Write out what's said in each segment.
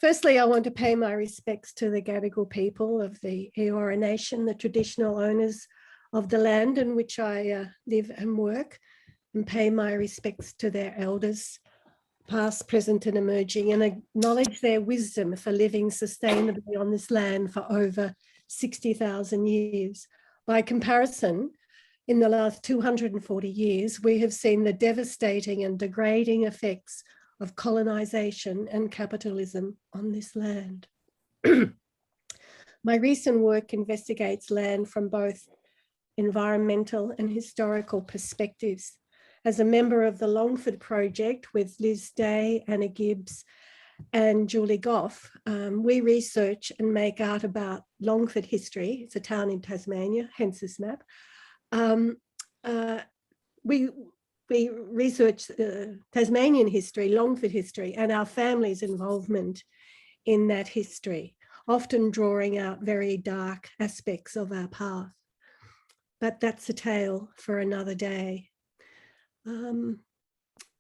Firstly, I want to pay my respects to the Gadigal people of the Eora Nation, the traditional owners of the land in which I live and work, and pay my respects to their elders, past, present and emerging, and acknowledge their wisdom for living sustainably on this land for over 60,000 years. By comparison, in the last 240 years, we have seen the devastating and degrading effects of colonisation and capitalism on this land. My recent work investigates land from both environmental and historical perspectives. As a member of the Longford Project with Liz Day, Anna Gibbs and Julie Goff, we research and make art about Longford history. It's a town in Tasmania, hence this map. We research Tasmanian history, Longford history, and our family's involvement in that history, often drawing out very dark aspects of our path. But that's a tale for another day.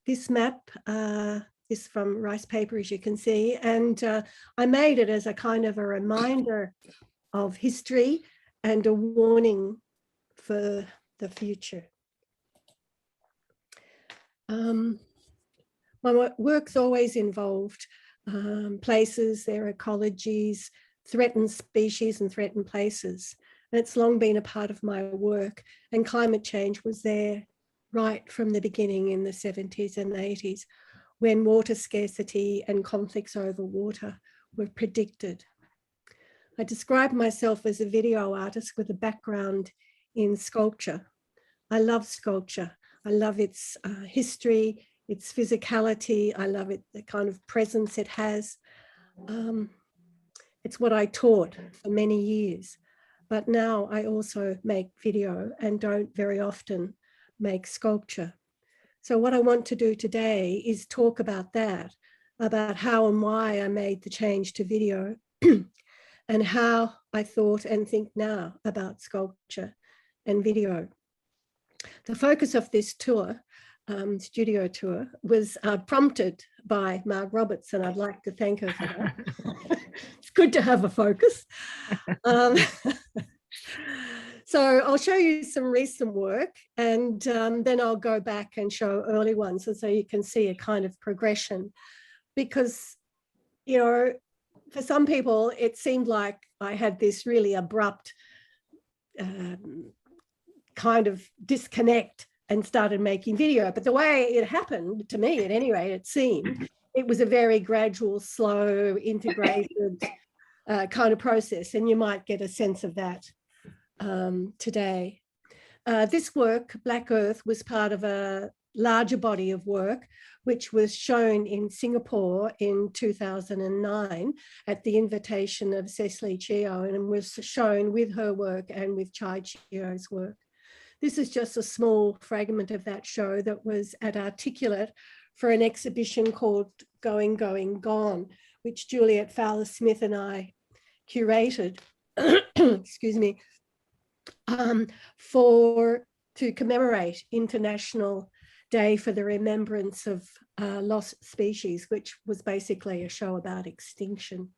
This map is from rice paper, as you can see, and I made it as a kind of a reminder of history and a warning for the future. My work's always involved places, their ecologies, threatened species and threatened places. And it's long been a part of my work, and climate change was there right from the beginning in the 70s and 80s, when water scarcity and conflicts over water were predicted. I describe myself as a video artist with a background in sculpture. I love sculpture. I love its history, its physicality. I love it, the kind of presence it has. It's what I taught for many years, but now I also make video and don't very often make sculpture. So what I want to do today is talk about that, about how and why I made the change to video and how I thought and think now about sculpture and video. The focus of this tour, studio tour, was prompted by Mark Roberts, and I'd like to thank her for that. It's good to have a focus. So I'll show you some recent work, and then I'll go back and show early ones, and so you can see a kind of progression. Because, you know, for some people, it seemed like I had this really abrupt kind of disconnect and started making video. But the way it happened, to me at any rate, it seemed, it was a very gradual, slow, integrated kind of process. And you might get a sense of that today. This work, Black Earth, was part of a larger body of work, which was shown in Singapore in 2009 at the invitation of Cecily Chio, and was shown with her work and with Chai Chio's work. This is just a small fragment of that show that was at Articulate for an exhibition called Going, Going, Gone, which Juliet Fowler-Smith and I curated, excuse me, to commemorate International Day for the Remembrance of Lost Species, which was basically a show about extinction.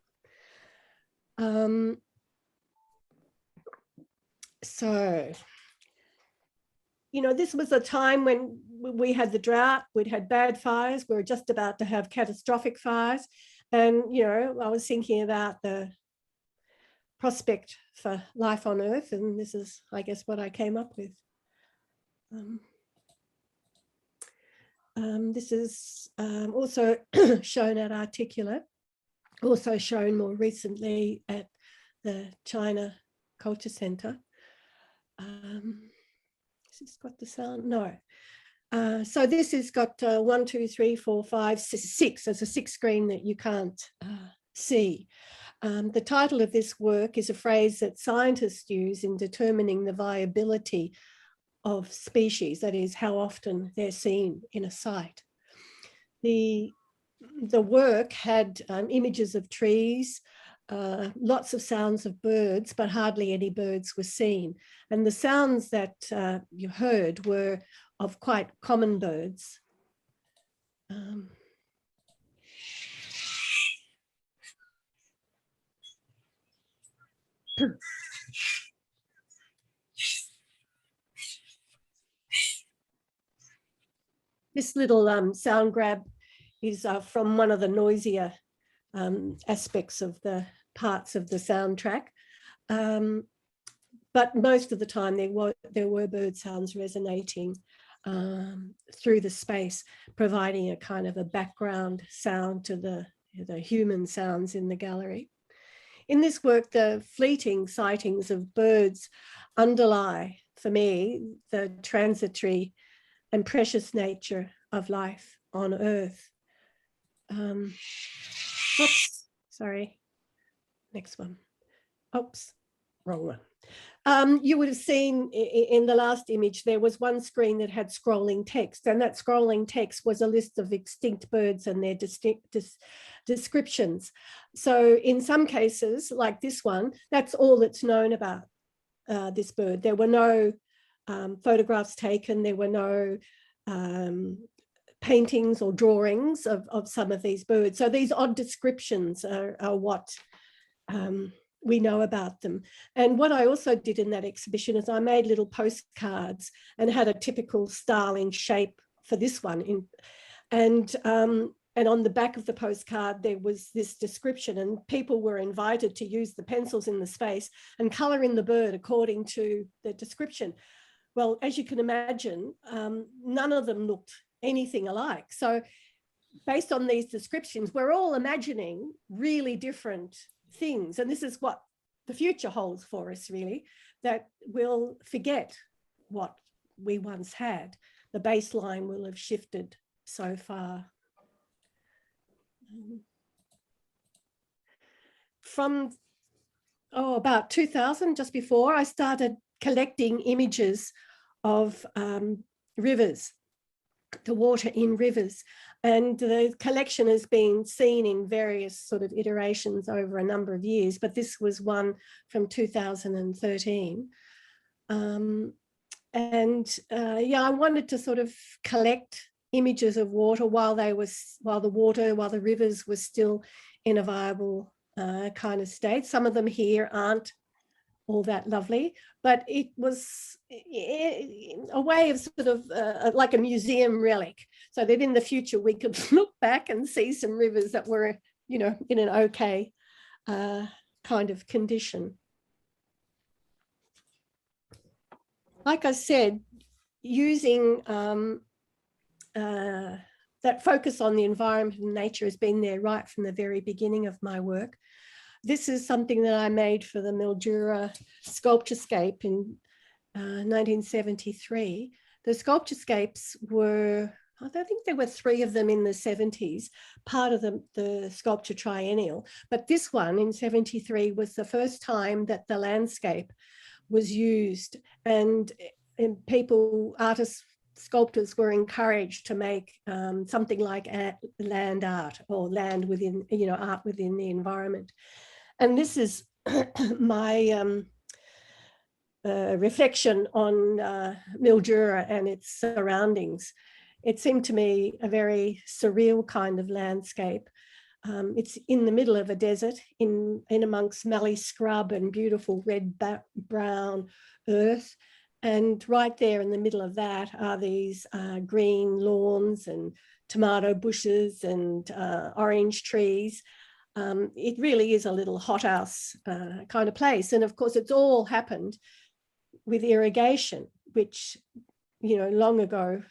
So, you know, this was a time when we had the drought, we'd had bad fires, we were just about to have catastrophic fires. And, you know, I was thinking about the prospect for life on Earth, and this is, I guess, what I came up with. This is also shown at Articulate, also shown more recently at the China Culture Centre. Has this got the sound? No. So this has got 1, 2, 3, 4, 5, 6. There's a 6 screen that you can't see. The title of this work is a phrase that scientists use in determining the viability of species, that is, how often they're seen in a site. The work had images of trees, lots of sounds of birds, but hardly any birds were seen. And the sounds that you heard were of quite common birds. This little sound grab is from one of the noisier aspects of the parts of the soundtrack. But most of the time there were bird sounds resonating through the space, providing a kind of a background sound to the human sounds in the gallery. In this work, the fleeting sightings of birds underlie, for me, the transitory and precious nature of life on Earth. Oops, sorry, next one. Oops, wrong one. You would have seen in the last image, there was one screen that had scrolling text, and that scrolling text was a list of extinct birds and their descriptions. So in some cases, like this one, that's all that's known about this bird. There were no photographs taken, there were no paintings or drawings of some of these birds. So these odd descriptions are what we know about them. And what I also did in that exhibition is I made little postcards and had a typical styling shape for this one. And on the back of the postcard, there was this description, and people were invited to use the pencils in the space and colour in the bird according to the description. Well, as you can imagine, none of them looked anything alike. So based on these descriptions, we're all imagining really different things. And this is what the future holds for us, really, that we'll forget what we once had. The baseline will have shifted so far. From about 2000, just before, I started collecting images of rivers, the water in rivers. And the collection has been seen in various sort of iterations over a number of years, but this was one from 2013. Yeah, I wanted to sort of collect images of water while the rivers were still in a viable kind of state. Some of them here aren't all that lovely, but it was a way of sort of like a museum relic, so that in the future we could look back and see some rivers that were, you know, in an okay kind of condition. Like I said, using that focus on the environment and nature has been there right from the very beginning of my work. This is something that I made for the Mildura Sculpturescape in 1973. The Sculpturescapes were, I think there were 3 of them in the 70s, part of the Sculpture Triennial. But this one in 73 was the first time that the landscape was used, and people, artists, sculptors were encouraged to make something like land art, or land within, you know, art within the environment. And this is my reflection on Mildura and its surroundings. It seemed to me a very surreal kind of landscape. It's in the middle of a desert, in amongst mallee scrub and beautiful red-brown earth. And right there in the middle of that are these green lawns and tomato bushes and orange trees. It really is a little hothouse kind of place. And of course, it's all happened with irrigation, which, you know, long ago,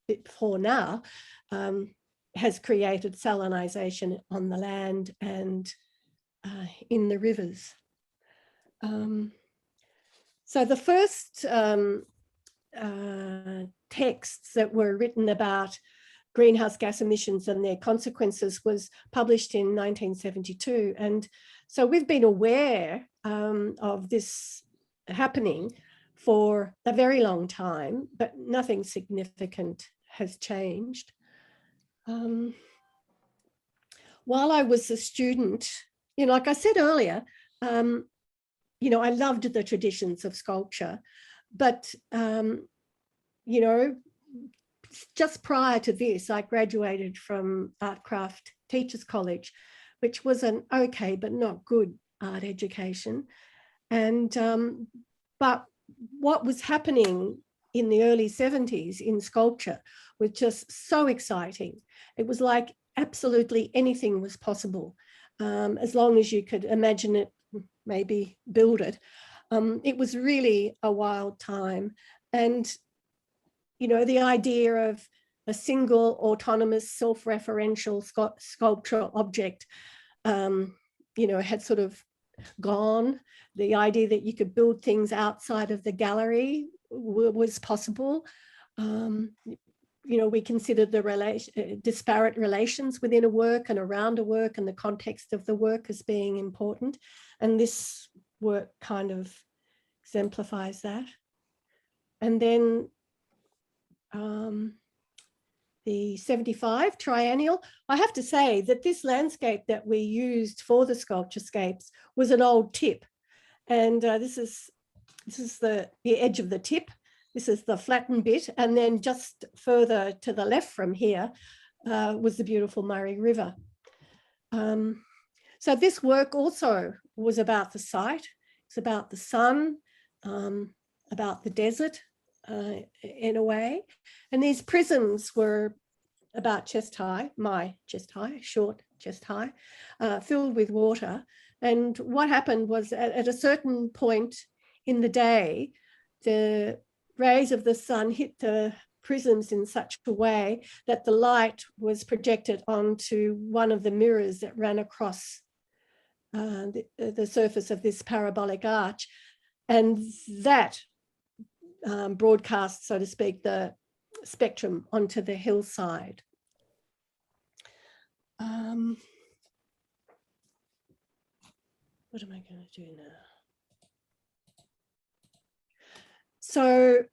before now, has created salinization on the land and in the rivers. So the first texts that were written about greenhouse gas emissions and their consequences was published in 1972. And so we've been aware of this happening for a very long time, but nothing significant has changed. While I was a student, you know, like I said earlier, you know, I loved the traditions of sculpture, but, you know, just prior to this, I graduated from Art Craft Teachers College, which was an okay but not good art education. And but what was happening in the early 70s in sculpture was just so exciting. It was like absolutely anything was possible, as long as you could imagine it, maybe build it. It was really a wild time. And, you know, the idea of a single autonomous self-referential sculptural object, you know, had sort of gone. The idea that you could build things outside of the gallery was possible. You know, we considered the disparate relations within a work and around a work and the context of the work as being important. And this work kind of exemplifies that. And then the 75 triennial, I have to say that this landscape that we used for the sculpturescapes was an old tip. And this is the edge of the tip. This is the flattened bit. And then just further to the left from here was the beautiful Murray River. So this work also was about the site. It's about the sun, about the desert in a way. And these prisms were about chest high, my chest high, short chest high, filled with water. And what happened was at a certain point in the day, the rays of the sun hit the prisms in such a way that the light was projected onto one of the mirrors that ran across the surface of this parabolic arch. And that broadcast, so to speak, the spectrum onto the hillside. What am I going to do now? So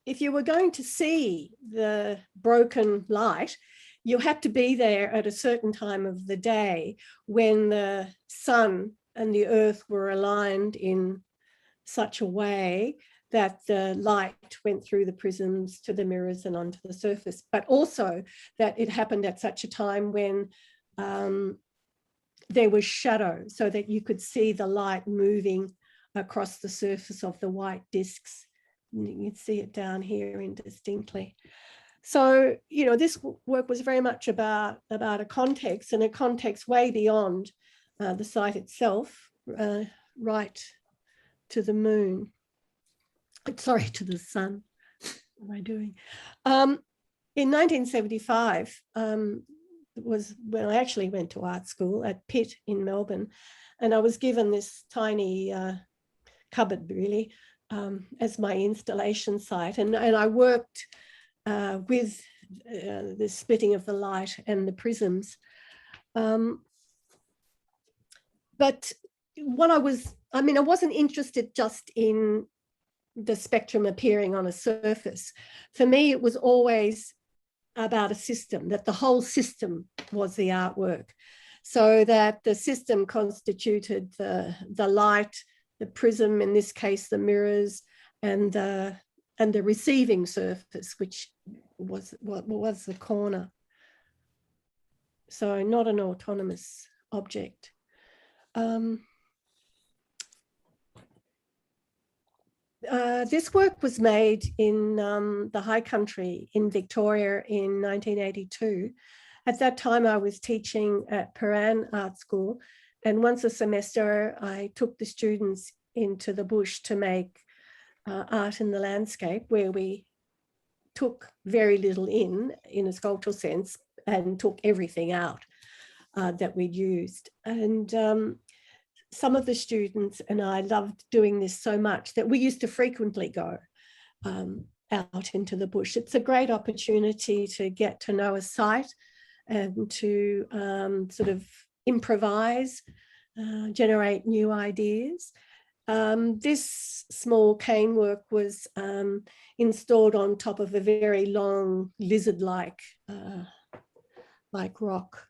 if you were going to see the broken light, you had to be there at a certain time of the day when the sun and the earth were aligned in such a way that the light went through the prisms to the mirrors and onto the surface, but also that it happened at such a time when there was shadow, so that you could see the light moving across the surface of the white discs. You'd see it down here indistinctly. So, you know, this work was very much about a context, and a context way beyond the site itself, right to the moon. Sorry, to the sun. What am I doing? In 1975 was when I actually went to art school at Pitt in Melbourne, and I was given this tiny cupboard, really, as my installation site. And I worked with the splitting of the light and the prisms. But what I wasn't interested just in the spectrum appearing on a surface. For me, it was always about a system, that the whole system was the artwork, so that the system constituted the light, the prism, in this case, the mirrors, and the receiving surface, which was the corner. So not an autonomous object. This work was made in the high country in Victoria in 1982. At that time, I was teaching at Paran Art School, and once a semester, I took the students into the bush to make art in the landscape, where we took very little in a sculptural sense, and took everything out that we'd used. And some of the students and I loved doing this so much that we used to frequently go out into the bush. It's a great opportunity to get to know a site and to sort of improvise, generate new ideas. This small cane work was installed on top of a very long lizard-like rock.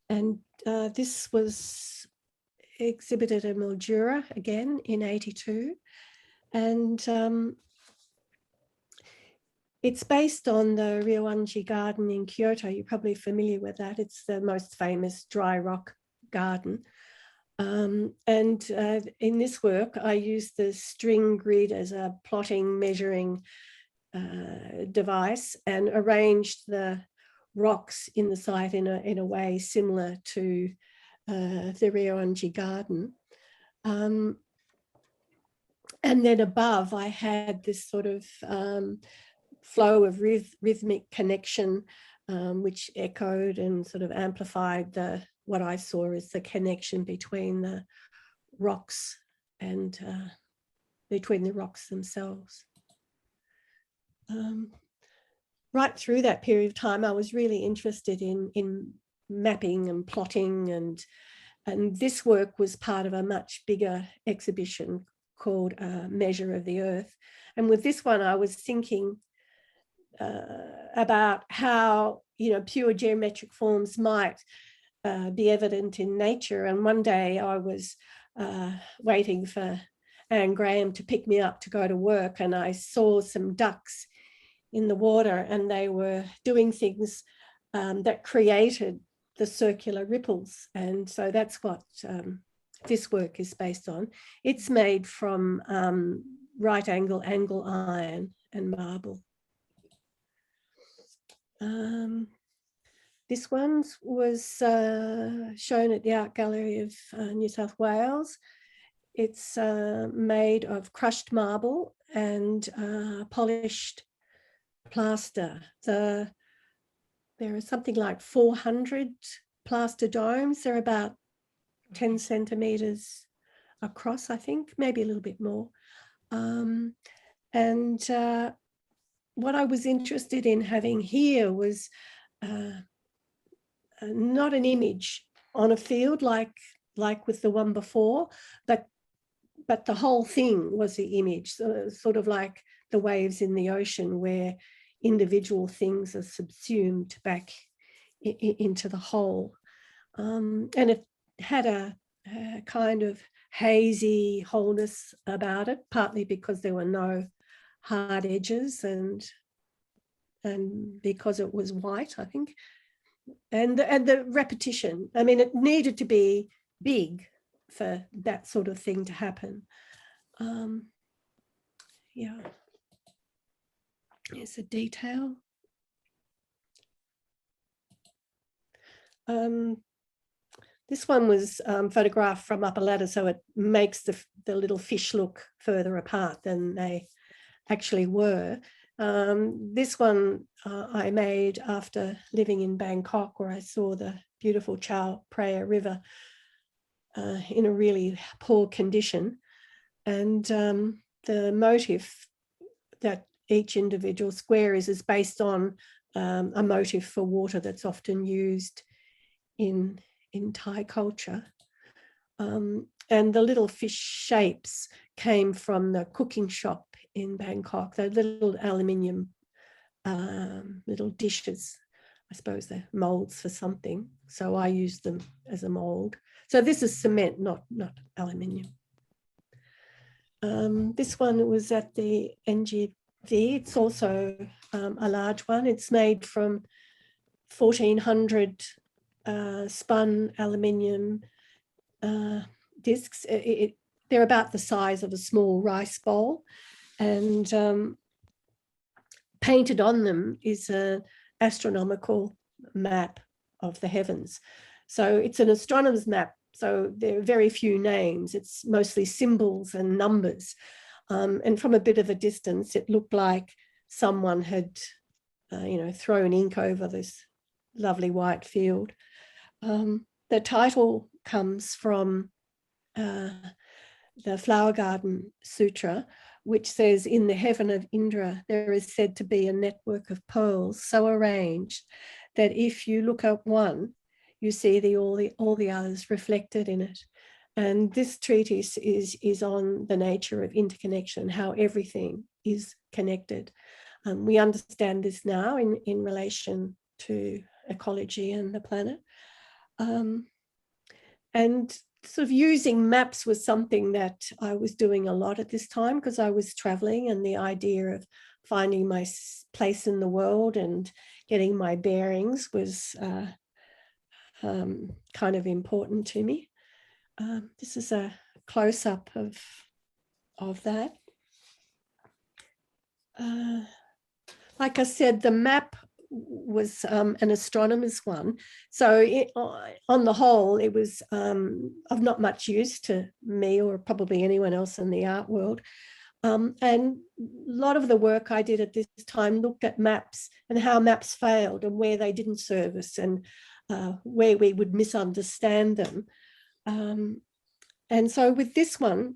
And this was exhibited in Mildura again in 82. And it's based on the Ryoanji Garden in Kyoto. You're probably familiar with that. It's the most famous dry rock garden. In this work, I used the string grid as a plotting, measuring device, and arranged the rocks in the site in a way similar to the Rioongi garden. And then above, I had this sort of flow of rhythmic connection, which echoed and sort of amplified what I saw as the connection between the rocks and between the rocks themselves. Right through that period of time, I was really interested in mapping and plotting, and this work was part of a much bigger exhibition called Measure of the Earth. And with this one, I was thinking about how, pure geometric forms might be evident in nature. And one day I was waiting for Anne Graham to pick me up to go to work, and I saw some ducks in the water, and they were doing things that created the circular ripples. And so that's what this work is based on. It's made from right angle iron and marble. This one was shown at the Art Gallery of New South Wales. It's made of crushed marble and polished plaster. There are something like 400 plaster domes. They're about 10 centimetres across, I think, maybe a little bit more. What I was interested in having here was not an image on a field like with the one before, but the whole thing was the image, sort of like the waves in the ocean where individual things are subsumed back into the whole. And it had a kind of hazy wholeness about it, partly because there were no hard edges and because it was white, I think. And the repetition, I mean, it needed to be big for that sort of thing to happen. Yeah. Here's a detail. This one was photographed from up a ladder, so it makes the little fish look further apart than they actually were. This one I made after living in Bangkok, where I saw the beautiful Chao Phraya River in a really poor condition. And the motif that each individual square is based on a motif for water that's often used in Thai culture. And the little fish shapes came from the cooking shop in Bangkok, the little aluminium little dishes. I suppose they're molds for something. So I used them as a mold. So this is cement, not aluminium. This one was at the NGV. It's also a large one. It's made from 1400 spun aluminium discs. They're about the size of a small rice bowl, and painted on them is an astronomical map of the heavens. So it's an astronomer's map. So there are very few names. It's mostly symbols and numbers. And from a bit of a distance, it looked like someone had, thrown ink over this lovely white field. The title comes from the Flower Garden Sutra, which says, in the heaven of Indra, there is said to be a network of pearls so arranged that if you look at one, you see all the others reflected in it. And this treatise is on the nature of interconnection, how everything is connected. We understand this now in relation to ecology and the planet. And sort of using maps was something that I was doing a lot at this time because I was traveling, and the idea of finding my place in the world and getting my bearings was kind of important to me. This is a close-up of that. Like I said, the map was an astronomer's one. So on the whole, it was of not much use to me or probably anyone else in the art world. And a lot of the work I did at this time looked at maps and how maps failed and where they didn't serve us and where we would misunderstand them. And so with this one,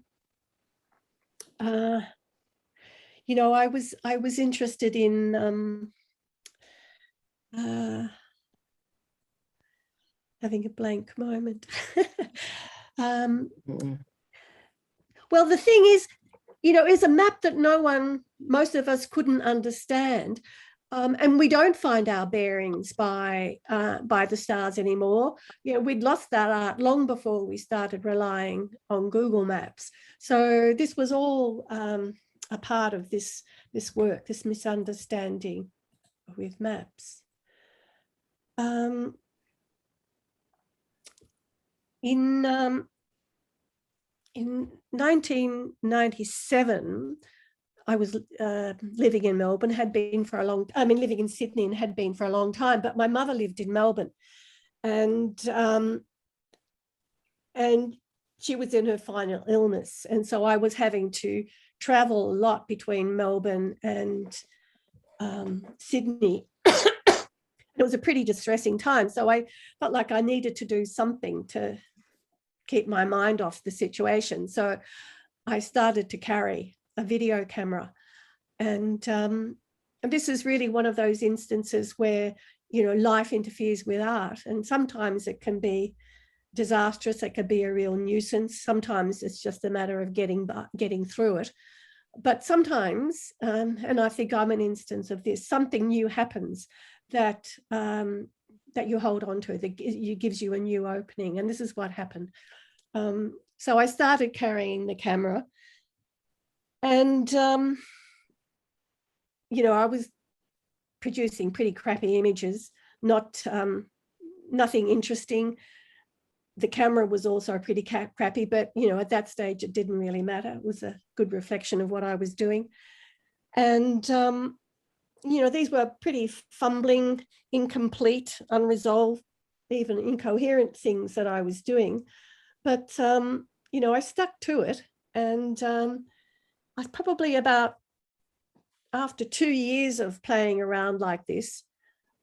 you know, I was interested in having a blank moment. Well, the thing is, you know, it's a map that most of us couldn't understand. And we don't find our bearings by the stars anymore. You know, we'd lost that art long before we started relying on Google Maps. So this was all a part of this work, this misunderstanding with maps. In 1997, I was living in Melbourne, living in Sydney and had been for a long time, but my mother lived in Melbourne, and she was in her final illness. And so I was having to travel a lot between Melbourne and Sydney. It was a pretty distressing time. So I felt like I needed to do something to keep my mind off the situation. So I started to carry a video camera. And this is really one of those instances where, you know, life interferes with art. And sometimes it can be disastrous. It can be a real nuisance. Sometimes it's just a matter of getting through it. But sometimes, and I think I'm an instance of this, something new happens that you hold on to, that gives you a new opening. And this is what happened. So I started carrying the camera, and you know, I was producing pretty crappy images, nothing interesting. The camera was also pretty crappy, but you know, at that stage it didn't really matter. It was a good reflection of what I was doing. And you know, these were pretty fumbling, incomplete, unresolved, even incoherent things that I was doing. But you know, I stuck to it, and I was probably about, after 2 years of playing around like this,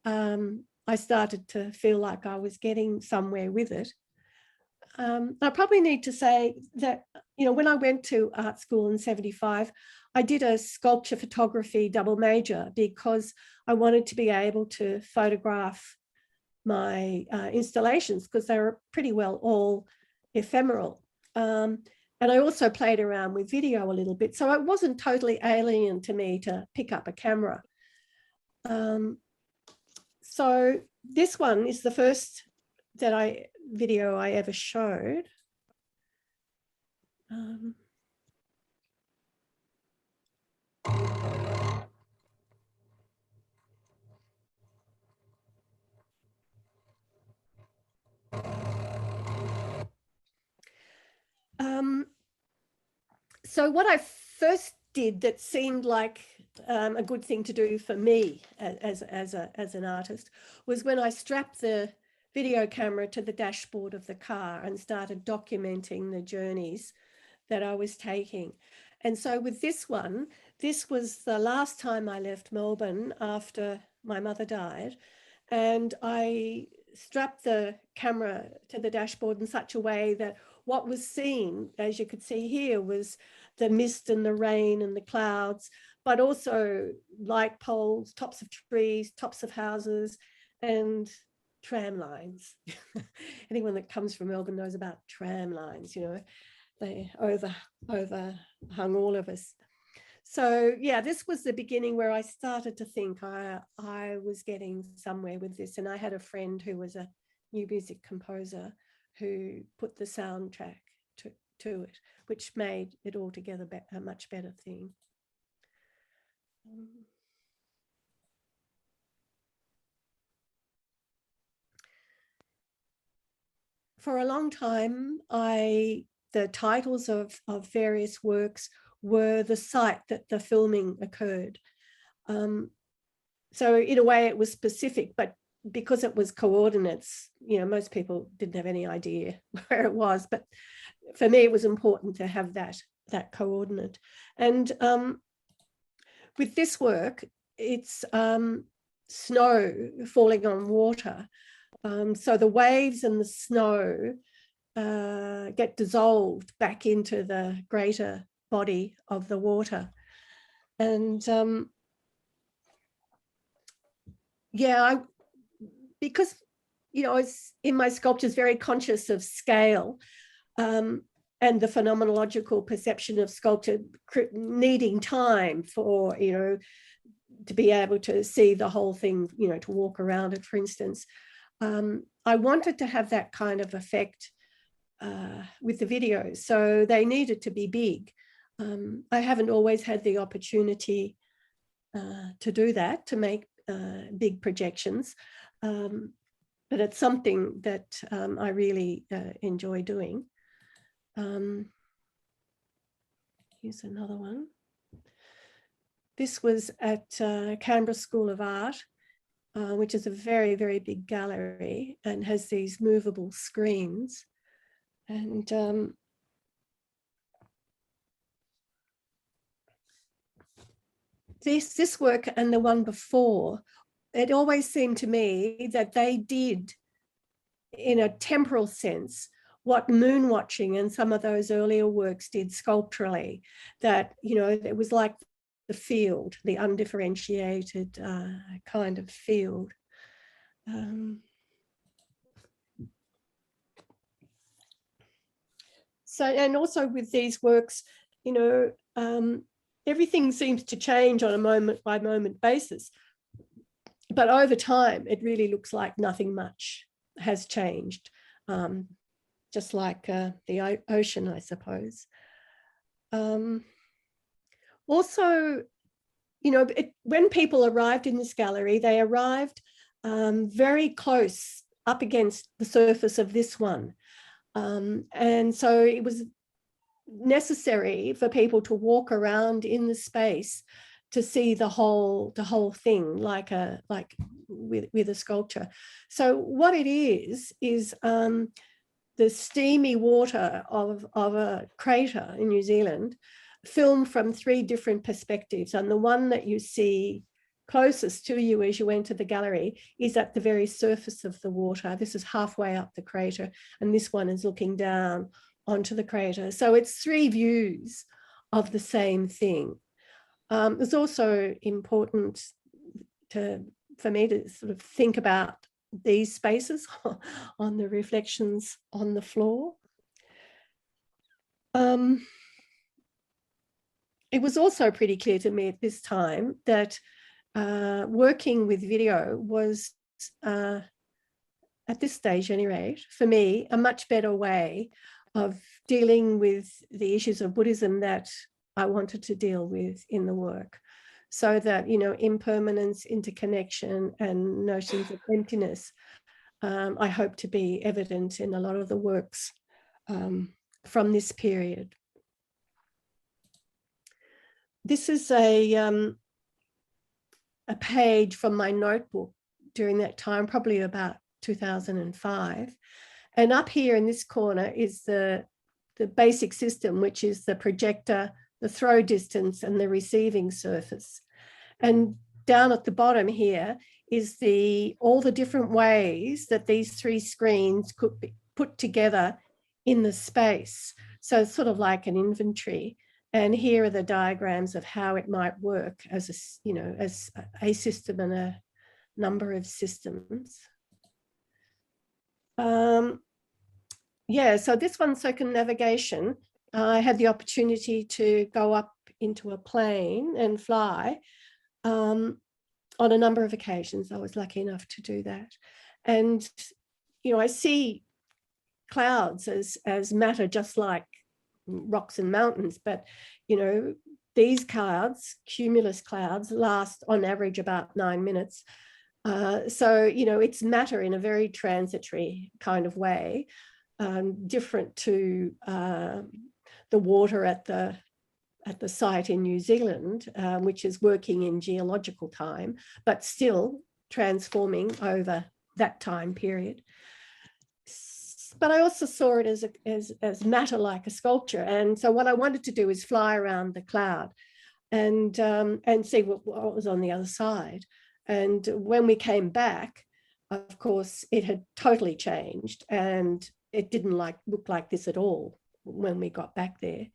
I started to feel like I was getting somewhere with it. I probably need to say that, you know, when I went to art school in 75, I did a sculpture photography double major because I wanted to be able to photograph my installations, because they were pretty well all ephemeral. And I also played around with video a little bit. So it wasn't totally alien to me to pick up a camera. So this one is the first video I ever showed. So what I first did that seemed like a good thing to do for me as an artist was when I strapped the video camera to the dashboard of the car and started documenting the journeys that I was taking. And so with this one, this was the last time I left Melbourne after my mother died. And I strapped the camera to the dashboard in such a way that what was seen, as you could see here, was the mist and the rain and the clouds, but also light poles, tops of trees, tops of houses, and tram lines. Anyone that comes from Melbourne knows about tram lines, you know, they overhung all of us. So yeah, this was the beginning where I started to think I was getting somewhere with this. And I had a friend who was a new music composer who put the soundtrack to it, which made it altogether a much better thing. for a long time, the titles of various works were the site that the filming occurred. So in a way it was specific, but because it was coordinates, you know, most people didn't have any idea where it was. But for me, it was important to have that coordinate. And with this work, it's snow falling on water. So the waves and the snow get dissolved back into the greater body of the water. And yeah, because, you know, I was in my sculptures very conscious of scale and the phenomenological perception of sculpture needing time for, you know, to be able to see the whole thing, you know, to walk around it, for instance. I wanted to have that kind of effect with the videos, so they needed to be big. I haven't always had the opportunity to do that, to make big projections, but it's something that I really enjoy doing. Here's another one. This was at Canberra School of Art, which is a very, very big gallery and has these movable screens. And this work and the one before, it always seemed to me that they did, in a temporal sense, what moon watching and some of those earlier works did sculpturally, that, you know, it was like the field, the undifferentiated kind of field. So, and also with these works, you know, everything seems to change on a moment by moment basis. But over time, it really looks like nothing much has changed, just like the ocean, I suppose. Also, you know, when people arrived in this gallery, they arrived very close up against the surface of this one. And so it was necessary for people to walk around in the space to see the whole thing, like with a sculpture. So what it is the steamy water of a crater in New Zealand, filmed from 3 different perspectives. And the one that you see closest to you as you enter the gallery is at the very surface of the water. This is halfway up the crater, and this one is looking down onto the crater. So it's 3 views of the same thing. It's also important for me to sort of think about these spaces on the reflections on the floor. It was also pretty clear to me at this time that working with video was, at this stage at any rate, for me, a much better way of dealing with the issues of Buddhism that I wanted to deal with in the work. So that, you know, impermanence, interconnection, and notions of emptiness, I hope to be evident in a lot of the works from this period. This is a page from my notebook during that time, probably about 2005. And up here in this corner is the basic system, which is the projector, the throw distance, and the receiving surface. And down at the bottom here is all the different ways that these 3 screens could be put together in the space. So it's sort of like an inventory. And here are the diagrams of how it might work as a, you know, as a system and a number of systems. Yeah, so this one's circumnavigation. I had the opportunity to go up into a plane and fly on a number of occasions. I was lucky enough to do that. And, you know, I see clouds as matter, just like rocks and mountains, but, you know, these clouds, cumulus clouds, last on average about 9 minutes. So, you know, it's matter in a very transitory kind of way. different to the water at the site in New Zealand, which is working in geological time, but still transforming over that time period. But I also saw it as matter, like a sculpture. And so what I wanted to do is fly around the cloud and see what was on the other side. And when we came back, of course, it had totally changed, and it didn't look like this at all when we got back there.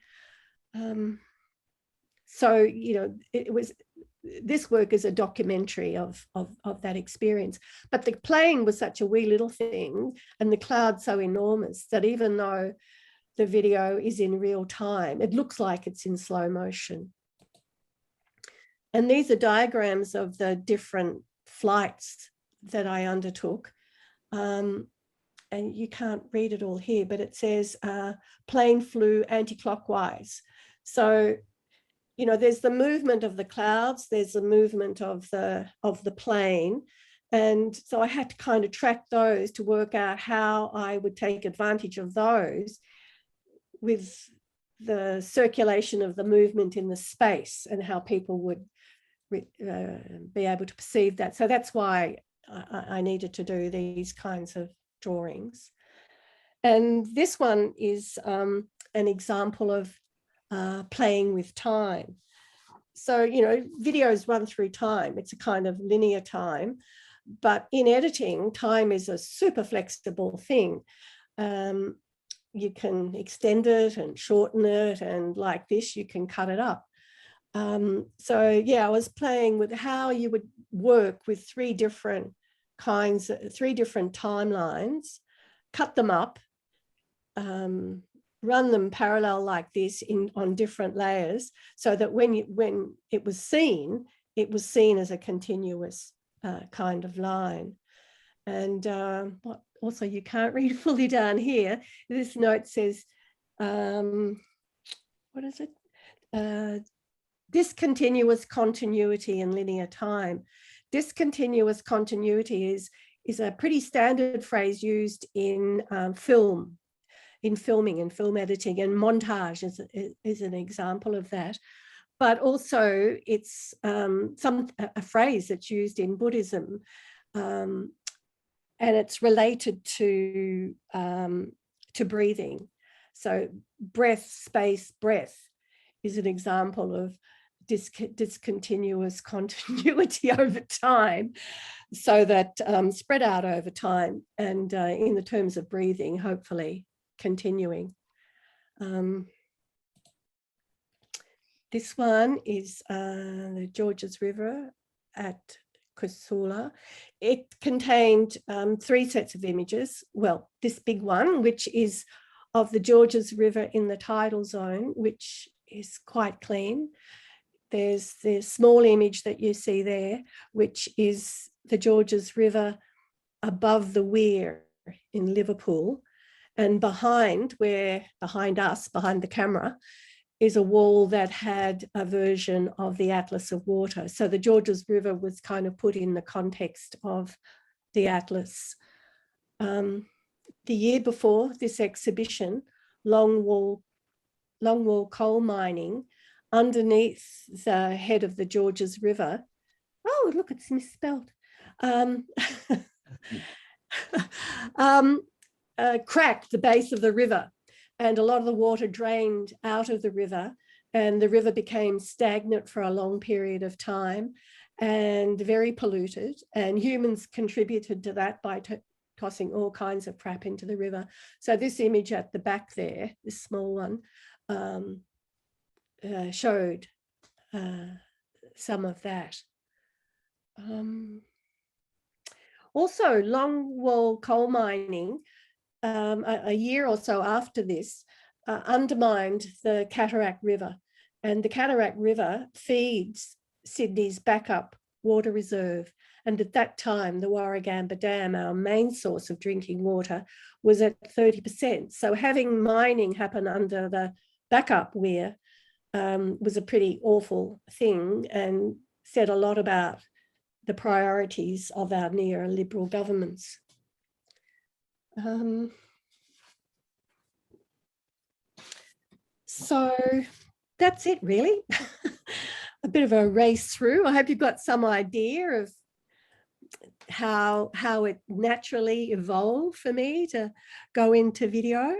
So, you know, this work is a documentary of that experience. But the plane was such a wee little thing, and the cloud so enormous, that even though the video is in real time, it looks like it's in slow motion. And these are diagrams of the different flights that I undertook. And you can't read it all here, but it says plane flew anti-clockwise. So, you know, there's the movement of the clouds, there's the movement of the plane. And so I had to kind of track those to work out how I would take advantage of those with the circulation of the movement in the space and how people would be able to perceive that. So that's why I needed to do these kinds of drawings. And this one is an example of playing with time. So, you know, videos run through time. It's a kind of linear time, but in editing, time is a super flexible thing. You can extend it and shorten it, and like this, you can cut it up. So yeah, I was playing with how you would work with three different timelines, cut them up, run them parallel like this on different layers, so that when it was seen as a continuous kind of line. And also, you can't read fully down here. This note says, what is it? Discontinuous continuity in linear time. Discontinuous continuity is a pretty standard phrase used in filming and film editing, and montage is an example of that. But also it's a phrase that's used in Buddhism, and it's related to breathing. So breath, space, breath is an example of discontinuous continuity over time, so that spread out over time, and in the terms of breathing, hopefully continuing. This one is the Georges River at Kusula. It contained 3 sets of images. Well, this big one, which is of the Georges River in the tidal zone, which is quite clean. There's the small image that you see there, which is the Georges River above the weir in Liverpool. And behind us, behind the camera, is a wall that had a version of the Atlas of Water. So the Georges River was kind of put in the context of the Atlas. The year before this exhibition, Longwall coal mining, underneath the head of the Georges River. Oh, look, it's misspelled. Cracked the base of the river, and a lot of the water drained out of the river, and the river became stagnant for a long period of time and very polluted, and humans contributed to that by tossing all kinds of crap into the river. So this image at the back there, this small one, showed some of that. Also, longwall coal mining, a year or so after this, undermined the Cataract River, and the Cataract River feeds Sydney's backup water reserve. And at that time, the Warragamba Dam, our main source of drinking water, was at 30%. So having mining happen under the backup weir was a pretty awful thing, and said a lot about the priorities of our neoliberal governments. So that's it, really. A bit of a race through. I hope you've got some idea of how it naturally evolved for me to go into video.